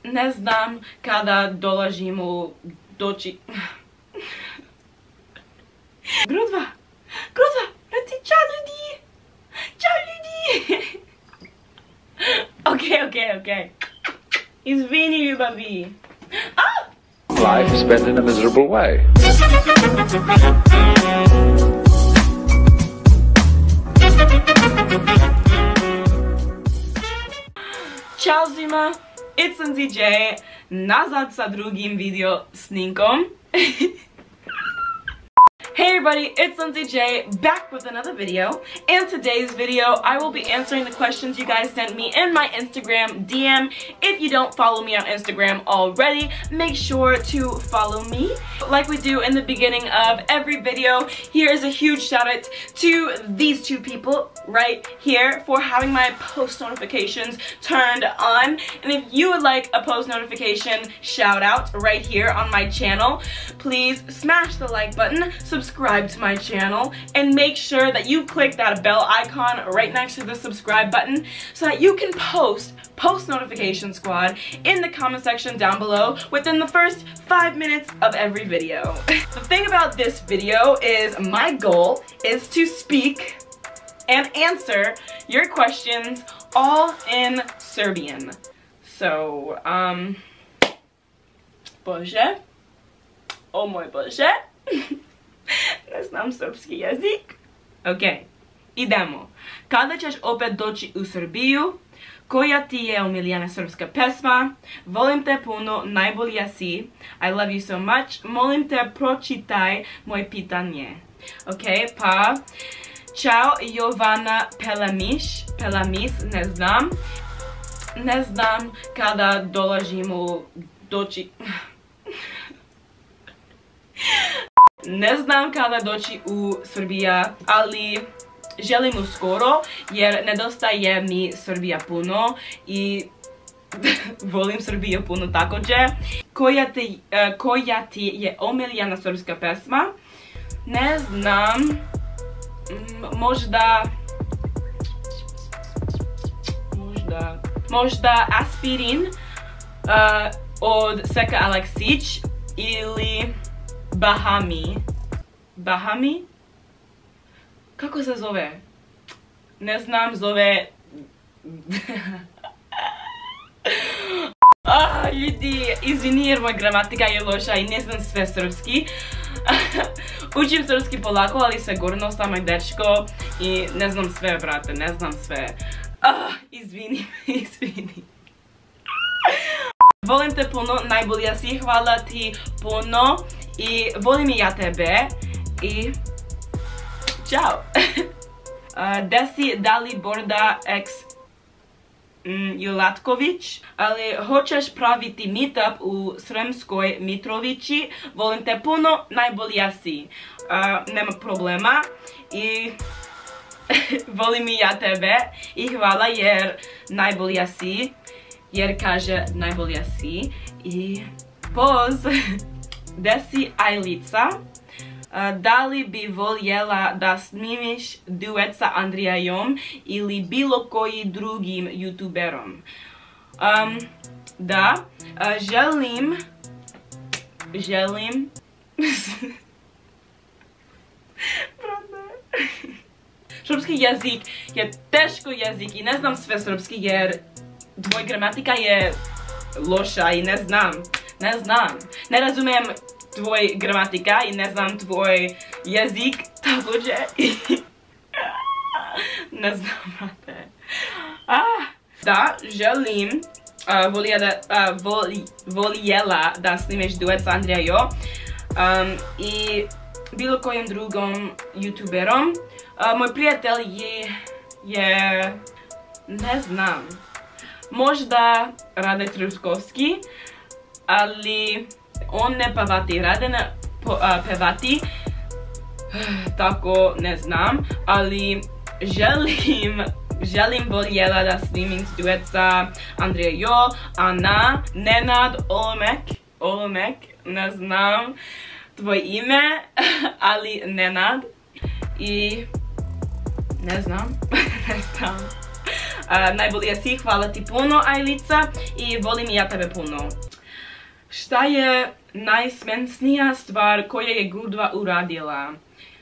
Ne znam kada dolazimo doći... Grudva! Reci čao ljudi! Čao ljudi! Okay. Izvini ljubavi. Life spent in a miserable way. Ćao svima, it's Lindsay J, nazad sa drugim video snimkom. Hey everybody, it's Lindsay J, back with another video. In today's video, I will be answering the questions you guys sent me in my Instagram DM. If you don't follow me on Instagram already, make sure to follow me. Like we do in the beginning of every video, here's a huge shout out to these two people right here for having my post notifications turned on. And if you would like a post notification shout out right here on my channel, please smash the like button, subscribe to my channel, and make sure that you click that bell icon right next to the subscribe button so that you can post notification squad in the comment section down below within the first 5 minutes of every video. The thing about this video is my goal is to speak and answer your questions all in Serbian. So, Bože, o moj Bože, ne znam srpski jezik. Ok, idemo. Kada ćeš opet doći u Srbiju? Koja ti je omiljena srpska pesma? Volim te puno, najbolja si. I love you so much. Molim te, pročitaj moje pitanje. Ok, pa... Ćao, Jovana Pelamis, ne znam. Ne znam kada dolazimo doći... Ne znam kada doći u Srbija, ali želim uskoro jer nedostaje mi Srbija puno i volim Srbiju puno također. Koja ti je omiljena srpska pesma? Ne znam, možda Aspirin od Seka Aleksić ili Bahami? Kako se zove? Ne znam, zove... Ljudi, izvini jer moja gramatika je loša i ne znam sve srpski. Učim srpski polako, ali sigurno sam moj dečko i ne znam sve, brate, ne znam sve. Izvini. Volim te puno, najbolja si, hvala ti puno i volim i ja tebe i čao. Desi Daliborda X Julatković, ali hoćeš praviti meetup u Sremskoj Mitrovici, volim te puno, najbolja si. Nema problema i volim i ja tebe i hvala jer najbolja si. Jer kaže najbolja si i poz. Desi Ajlica, da li bi voljela da snimiš duet sa Andrijajom ili bilo koji drugim youtuberom? Da, želim Srpski jezik je teško jezik i ne znam sve srpski jer tvoj gramatika je loša i ne znam. Ne razumijem tvoj gramatika i ne znam tvoj jezik također. Ne znam, brate. Da, želim, voljela da snimiš duet sa Andrijajom i bilo kojim drugom youtuberom. Moj prijatelj je, ne znam, možda Rade Truskovski, ali on ne pevati, tako ne znam, ali želim voljela da snimim duet sa Andrijajom, Ana, Nenad, Olomek, ne znam tvoj ime, ali Nenad i ne znam. Najbolje si, hvala ti puno, Ajlica, i volim i ja tebe puno. Šta je najsmensnija stvar koja je Grudva uradila?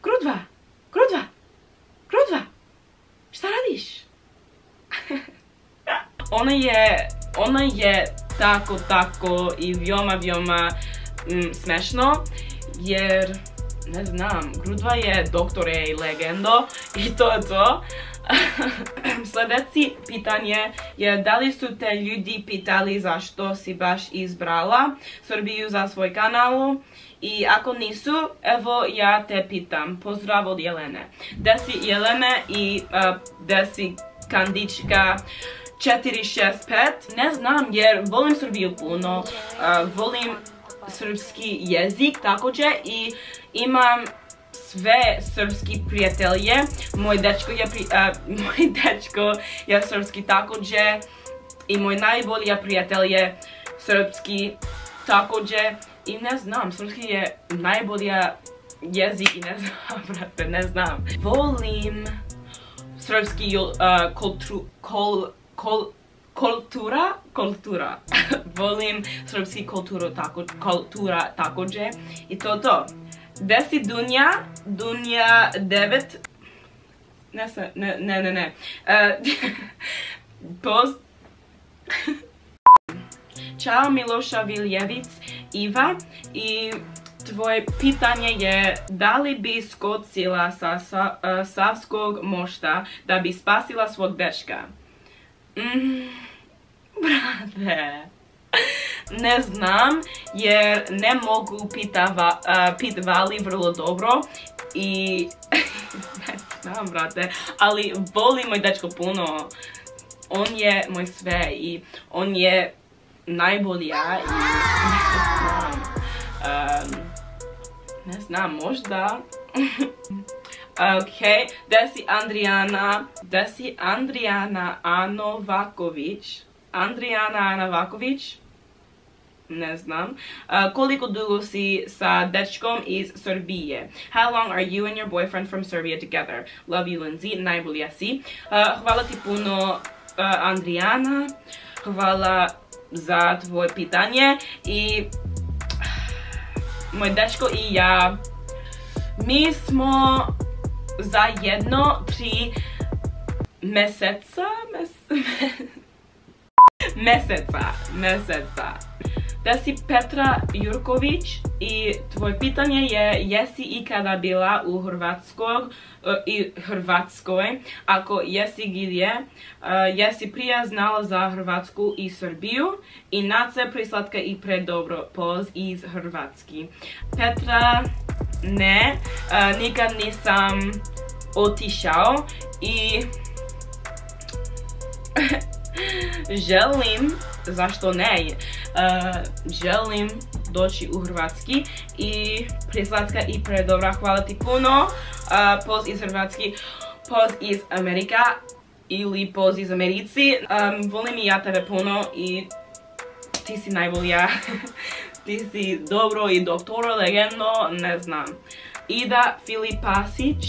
Grudva! Grudva! Grudva! Šta radiš? Ona je tako i veoma smešno, jer ne znam, Grudva je doktore i legendo i to je to. Sljedeće pitanje je da li su te ljudi pitali zašto si baš izbrala Srbiju za svoj kanal, i ako nisu, evo ja te pitam. Pozdrav od Jelene. Da si Jelene i da si Kandička 465, ne znam jer volim Srbiju puno, volim srpski jezik također i imam sve srpski prijatelje. Moj dečko je srpski također i moj najbolji prijatelj je srpski također i ne znam, srpski je najbolji jezik i ne znam, brate, ne znam. Volim srpski kultura. Volim srpski kultura također i to. Gde si Dunja? Dunja 9. Ne. Ćao Miloša Viljevic, Iva, i tvoje pitanje je da li bi skočila sa Savskog mosta da bi spasila svog dečka? Brate, ne znam jer ne mogu pitvali vrlo dobro i ne znam, brate, ali volim moj dečko puno. On je moj sve i on je najbolja i ne znam, možda. Ok, da si Andrijana Anovaković. Andrijana Anovaković? Ne znam. Koliko dugo si sa dečkom iz Srbije? How long are you and your boyfriend from Serbia together? Love you, Lindsay. Najbolja si. Hvala ti puno, Andrijana. Hvala za tvoje pitanje i moj dečko i ja, mi smo zajedno 3 meseca. Da si Petra Jurković i tvoje pitanje je jesi ikada bila u Hrvatskoj, ako jesi gdje, jesi prije znala za Hrvatsku i Srbiju, inače preslatka i predobro poz iz Hrvatski. Petra, ne, nikad nisam otišao i želim, zašto ne, želim doći u Hrvatski i preslatka i predobra, hvala ti puno. Poz iz Hrvatski, poz iz Amerika ili poz iz Americi. Volim i ja tebe puno i ti si najbolja. Ti si dobro i doktoro, legendo, ne znam. Ida Filipasić,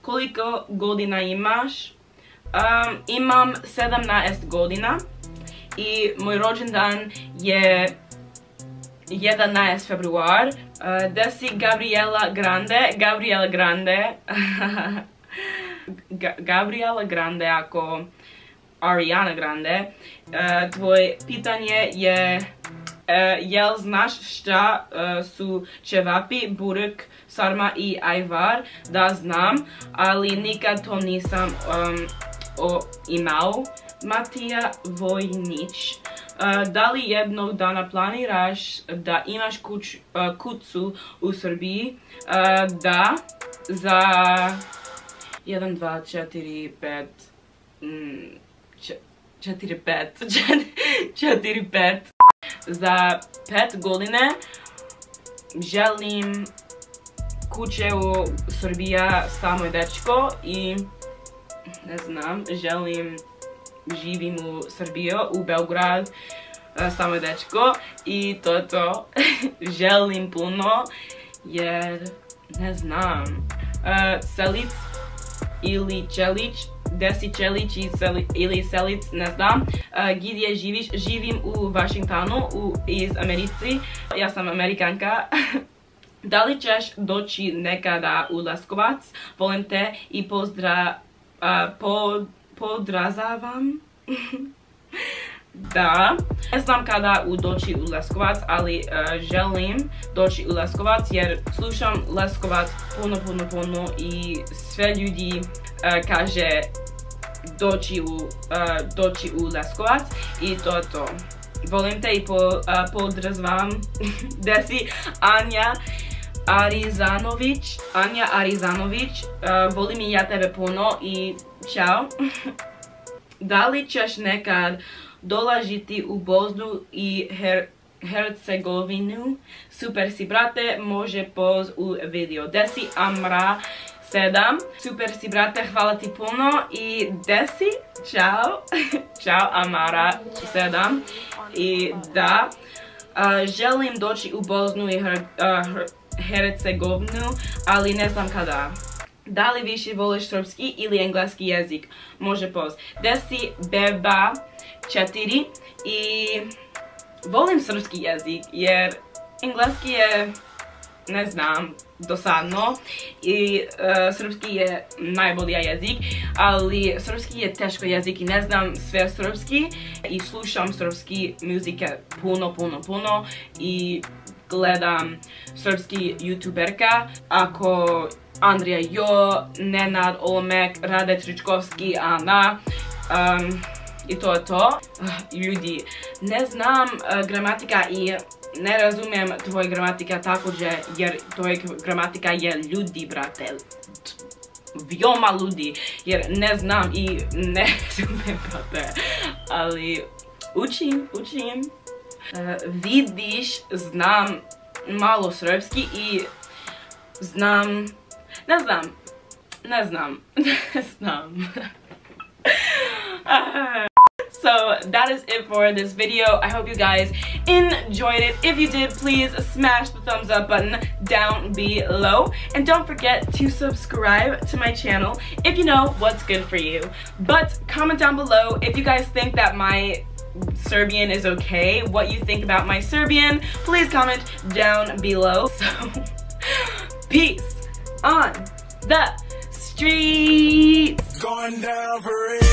koliko godina imaš? Imam 17 godina i moj rođendan je 11 februar. Da si Gabriela Grande ako Ariana Grande. Tvoje pitanje je jel znaš šta su ćevapi, burek, sarma i ajvar? Da znam, ali nikad to nisam imao. Matija Vojnić, da li jednog dana planiraš da imaš kuću u Srbiji? Da, za 1, 2, 4, 5 za 5 godine želim kuće u Srbija sa moj dečko i ne znam, želim živim u Srbiji, u Beograd sa moj dečko i to je to. Želim puno jer ne znam, Selic ili Čelić, gde si čelić ili selic, ne znam. Gdje živiš? Živim u Washingtonu, iz Americi. Ja sam Amerikanka. Da li ćeš doći nekada u Leskovac? Volim te i podrazavam. Da, ne znam kada doći u Leskovac, ali želim doći u Leskovac jer slušam Leskovac puno i sve ljudi kaže doći u Leskovac i to je to. Volim te i podrazavam. Gde si? Anja Arizanović, volim i ja tebe puno i čao. Da li ćeš nekad dolaziti u Bosnu i Hercegovinu? Super si brate, može poz u video. Gde si? Amra 7. Super si brate, hvala ti puno. I gde si? Ćao. Ćao Amara 7. I da, želim doći u Bosnu i Hercegovinu, ali ne znam kada. Da li više voliš srpski ili engleski jezik? Može poz. Gde si? Beba 4. I volim srpski jezik jer engleski je, ne znam, dosadno i srpski je najbolji jezik, ali srpski je teško jezik i ne znam sve srpski i slušam srpski muzike puno i gledam srpski youtuberka ako Andrija Jo, Nenad Olmek, Rade Tričkovski, Ana i to je to. Ljudi, ne znam gramatika i ne razumijem tvoja gramatika također jer tvoja gramatika je ljudi, brate. Veoma ljudi, jer ne znam i ne razumijem, brate. Ali učim. Vidiš, znam malo srpski i znam, ne znam. So that is it for this video. I hope you guys enjoyed it. If you did, please smash the thumbs up button down below. And don't forget to subscribe to my channel if you know what's good for you. But comment down below if you guys think that my Serbian is okay, what you think about my Serbian. Please comment down below. So, peace on the streets. Going down for it.